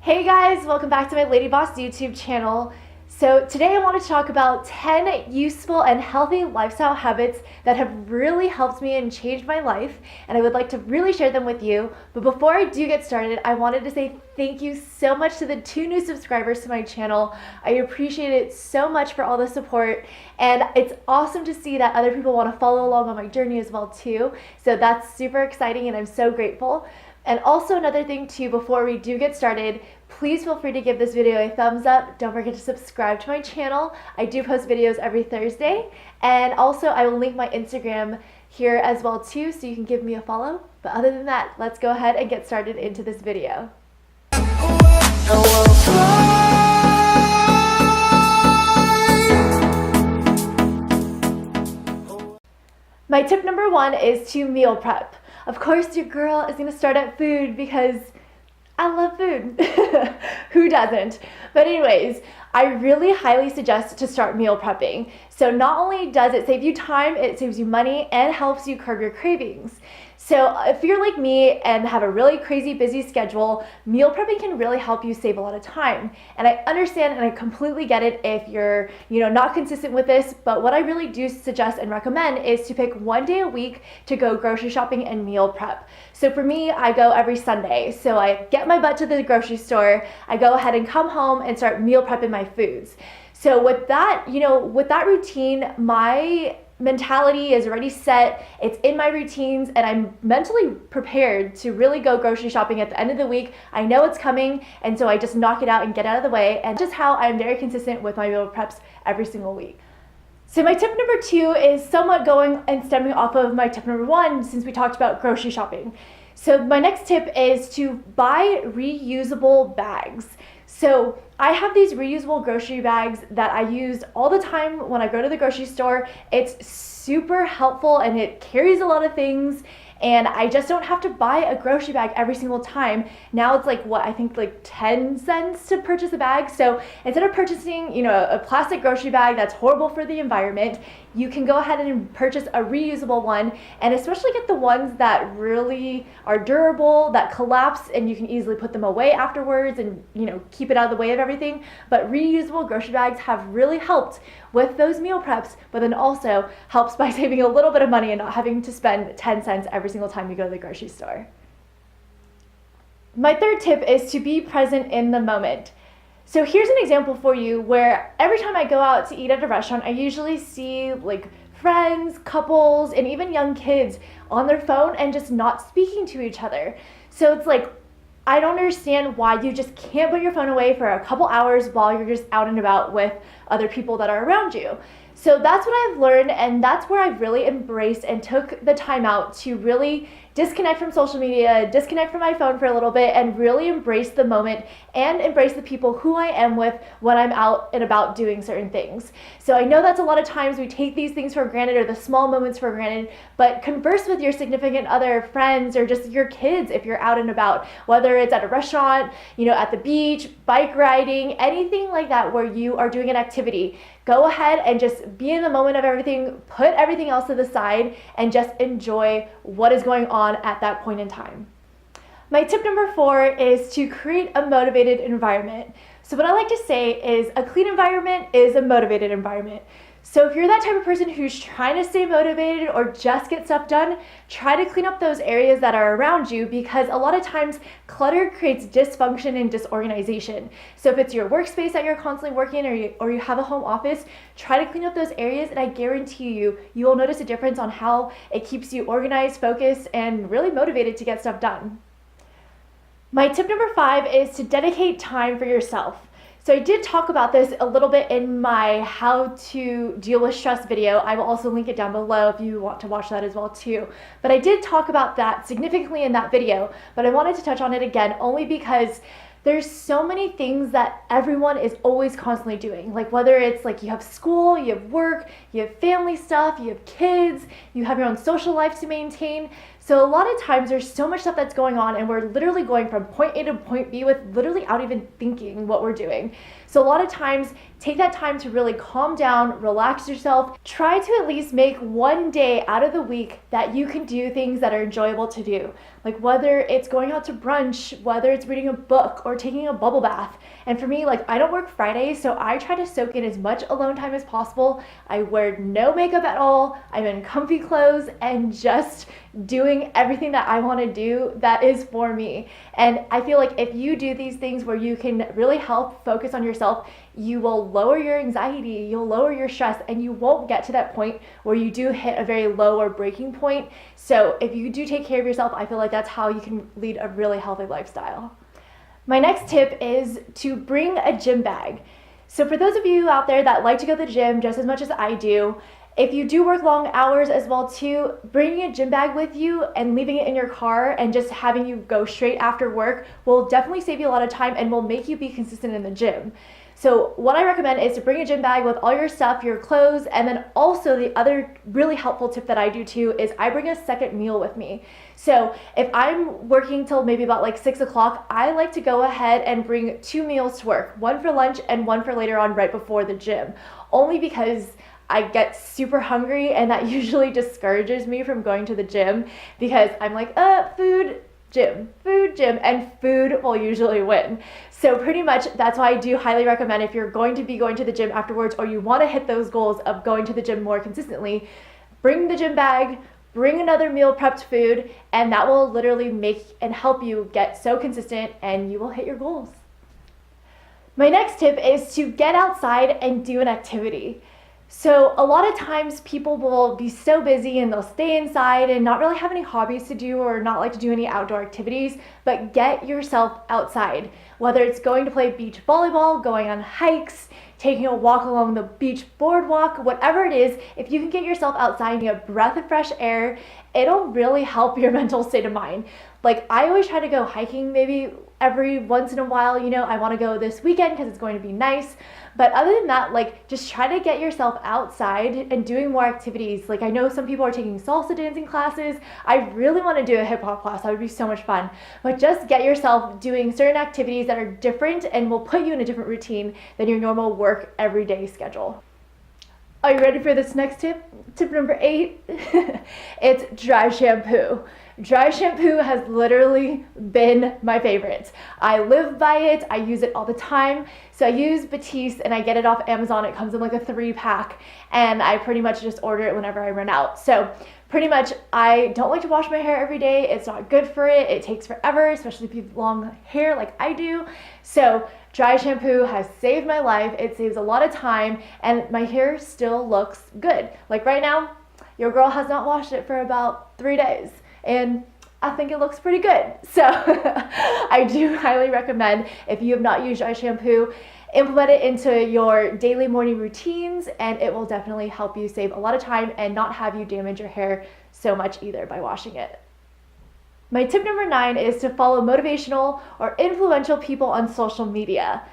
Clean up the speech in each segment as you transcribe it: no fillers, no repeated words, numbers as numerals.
Hey guys, welcome back to my Lady Boss YouTube channel. So today I want to talk about 10 useful and healthy lifestyle habits that have really helped me and changed my life, and I would like to really share them with you. But before I do get started, I wanted to say thank you so much to the 2 new subscribers to my channel. I appreciate it so much for all the support, and it's awesome to see that other people want to follow along on my journey as well too. So that's super exciting and I'm so grateful. And also another thing too, before we do get started, please feel free to give this video a thumbs up. Don't forget to subscribe to my channel. I do post videos every Thursday. And also I will link my Instagram here as well too, so you can give me a follow. But other than that, let's go ahead and get started into this video. My tip number 1 is to meal prep. Of course, your girl is going to start at food because I love food. Who doesn't? But anyways, I really highly suggest to start meal prepping. So not only does it save you time, it saves you money and helps you curb your cravings. So if you're like me and have a really crazy busy schedule, meal prepping can really help you save a lot of time. And I understand and I completely get it if you're, not consistent with this, but what I really do suggest and recommend is to pick one day a week to go grocery shopping and meal prep. So for me, I go every Sunday. So I get my butt to the grocery store, I go ahead and come home and start meal prepping my foods. So with that, with that routine, my mentality is already set, it's in my routines, and I'm mentally prepared to really go grocery shopping at the end of the week. I know it's coming, and so I just knock it out and get out of the way, and just how I'm very consistent with my meal preps every single week. So my tip number 2 is somewhat going and stemming off of my tip number 1, since we talked about grocery shopping. So my next tip is to buy reusable bags. So I have these reusable grocery bags that I use all the time when I go to the grocery store. It's super helpful and it carries a lot of things, and I just don't have to buy a grocery bag every single time. Now it's like 10 cents to purchase a bag. So instead of purchasing, a plastic grocery bag that's horrible for the environment, you can go ahead and purchase a reusable one, and especially get the ones that really are durable, that collapse, and you can easily put them away afterwards and, keep it out of the way of everything. But reusable grocery bags have really helped with those meal preps, but then also helps by saving a little bit of money and not having to spend 10 cents every single time you go to the grocery store. My third tip is to be present in the moment. So here's an example for you where every time I go out to eat at a restaurant, I usually see friends, couples, and even young kids on their phone and just not speaking to each other. So it's I don't understand why you just can't put your phone away for a couple hours while you're just out and about with other people that are around you. So that's what I've learned, and that's where I've really embraced and took the time out to really disconnect from social media, disconnect from my phone for a little bit, and really embrace the moment and embrace the people who I am with when I'm out and about doing certain things. So I know that's a lot of times we take these things for granted, or the small moments for granted, but converse with your significant other, friends, or just your kids if you're out and about, whether it's at a restaurant, at the beach, bike riding, anything like that where you are doing an activity. Go ahead and just be in the moment of everything, put everything else to the side, and just enjoy what is going on at that point in time. My tip number 4 is to create a motivated environment. So what I like to say is a clean environment is a motivated environment. So if you're that type of person who's trying to stay motivated or just get stuff done, try to clean up those areas that are around you, because a lot of times clutter creates dysfunction and disorganization. So if it's your workspace that you're constantly working, or you have a home office, try to clean up those areas, and I guarantee you will notice a difference on how it keeps you organized, focused, and really motivated to get stuff done. My tip number 5 is to dedicate time for yourself. So I did talk about this a little bit in my how to deal with stress video. I will also link it down below if you want to watch that as well too. But I did talk about that significantly in that video, but I wanted to touch on it again only because there's so many things that everyone is always constantly doing. Whether it's you have school, you have work, you have family stuff, you have kids, you have your own social life to maintain. So a lot of times there's so much stuff that's going on, and we're literally going from point A to point B with literally without even thinking what we're doing. So a lot of times take that time to really calm down, relax yourself. Try to at least make one day out of the week that you can do things that are enjoyable to do. like whether it's going out to brunch, whether it's reading a book or taking a bubble bath. And for me, like I don't work Fridays, so I try to soak in as much alone time as possible. I wear no makeup at all. I'm in comfy clothes and just doing everything that I want to do that is for me. And I feel like if you do these things where you can really help focus on yourself, you will lower your anxiety, you'll lower your stress, and you won't get to that point where you do hit a very low or breaking point. So if you do take care of yourself, I feel like that's how you can lead a really healthy lifestyle. My next tip is to bring a gym bag. So for those of you out there that like to go to the gym just as much as I do, if you do work long hours as well too, bringing a gym bag with you and leaving it in your car and just having you go straight after work will definitely save you a lot of time and will make you be consistent in the gym. So what I recommend is to bring a gym bag with all your stuff, your clothes, and then also the other really helpful tip that I do too is I bring a second meal with me. So if I'm working till maybe about like 6 o'clock, I like to go ahead and bring 2 meals to work, one for lunch and one for later on right before the gym, only because I get super hungry and that usually discourages me from going to the gym because I'm like, food, gym, and food will usually win. So pretty much that's why I do highly recommend if you're going to be going to the gym afterwards or you want to hit those goals of going to the gym more consistently, bring the gym bag, bring another meal prepped food, and that will literally make and help you get so consistent and you will hit your goals. My next tip is to get outside and do an activity. So a lot of times people will be so busy and they'll stay inside and not really have any hobbies to do or not like to do any outdoor activities, but get yourself outside. Whether it's going to play beach volleyball, going on hikes, taking a walk along the beach boardwalk, whatever it is, if you can get yourself outside and get a breath of fresh air, it'll really help your mental state of mind. Like I always try to go hiking maybe every once in a while, I want to go this weekend because it's going to be nice. But other than that, like just try to get yourself outside and doing more activities. Like I know some people are taking salsa dancing classes. I really want to do a hip hop class. That would be so much fun. But just get yourself doing certain activities that are different and will put you in a different routine than your normal work everyday schedule. Are you ready for this next tip? Tip number 8, it's dry shampoo. Dry shampoo has literally been my favorite. I live by it, I use it all the time. So I use Batiste and I get it off Amazon. It comes in like a 3-pack and I pretty much just order it whenever I run out. So pretty much I don't like to wash my hair every day. It's not good for it. It takes forever, especially if you have long hair like I do. So dry shampoo has saved my life. It saves a lot of time and my hair still looks good. Like right now, your girl has not washed it for about 3 days. And I think it looks pretty good. So I do highly recommend if you have not used dry shampoo, implement it into your daily morning routines and it will definitely help you save a lot of time and not have you damage your hair so much either by washing it. My tip number 9 is to follow motivational or influential people on social media.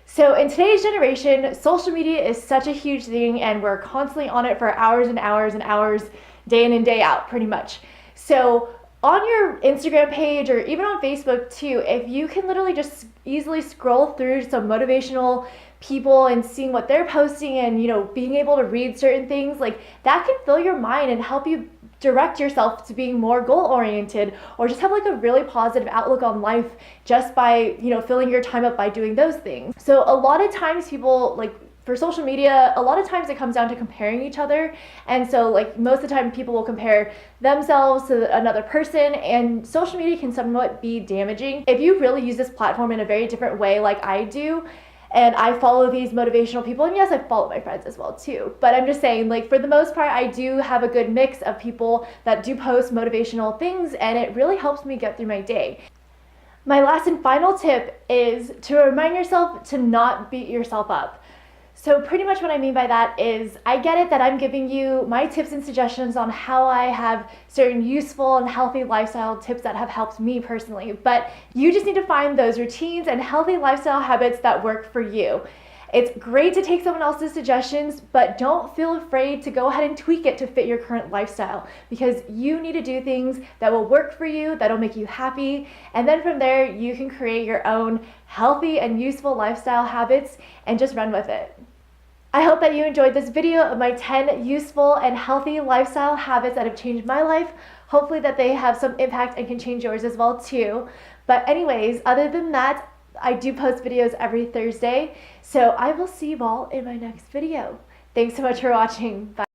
So in today's generation, social media is such a huge thing and we're constantly on it for hours and hours and hours, day in and day out, pretty much. So on your Instagram page or even on Facebook too, if you can literally just easily scroll through some motivational people and seeing what they're posting and, being able to read certain things, like that can fill your mind and help you direct yourself to being more goal-oriented or just have like a really positive outlook on life just by, filling your time up by doing those things. So a lot of times people for social media, a lot of times it comes down to comparing each other. And so most of the time people will compare themselves to another person and social media can somewhat be damaging. If you really use this platform in a very different way like I do, and I follow these motivational people, and yes, I follow my friends as well too, but I'm just saying for the most part, I do have a good mix of people that do post motivational things and it really helps me get through my day. My last and final tip is to remind yourself to not beat yourself up. So pretty much what I mean by that is I get it that I'm giving you my tips and suggestions on how I have certain useful and healthy lifestyle tips that have helped me personally, but you just need to find those routines and healthy lifestyle habits that work for you. It's great to take someone else's suggestions, but don't feel afraid to go ahead and tweak it to fit your current lifestyle because you need to do things that will work for you, that'll make you happy, and then from there you can create your own healthy and useful lifestyle habits and just run with it. I hope that you enjoyed this video of my 10 useful and healthy lifestyle habits that have changed my life. hopefully that they have some impact and can change yours as well too. But anyways, other than that, I do post videos every Thursday, so I will see you all in my next video. Thanks so much for watching. Bye.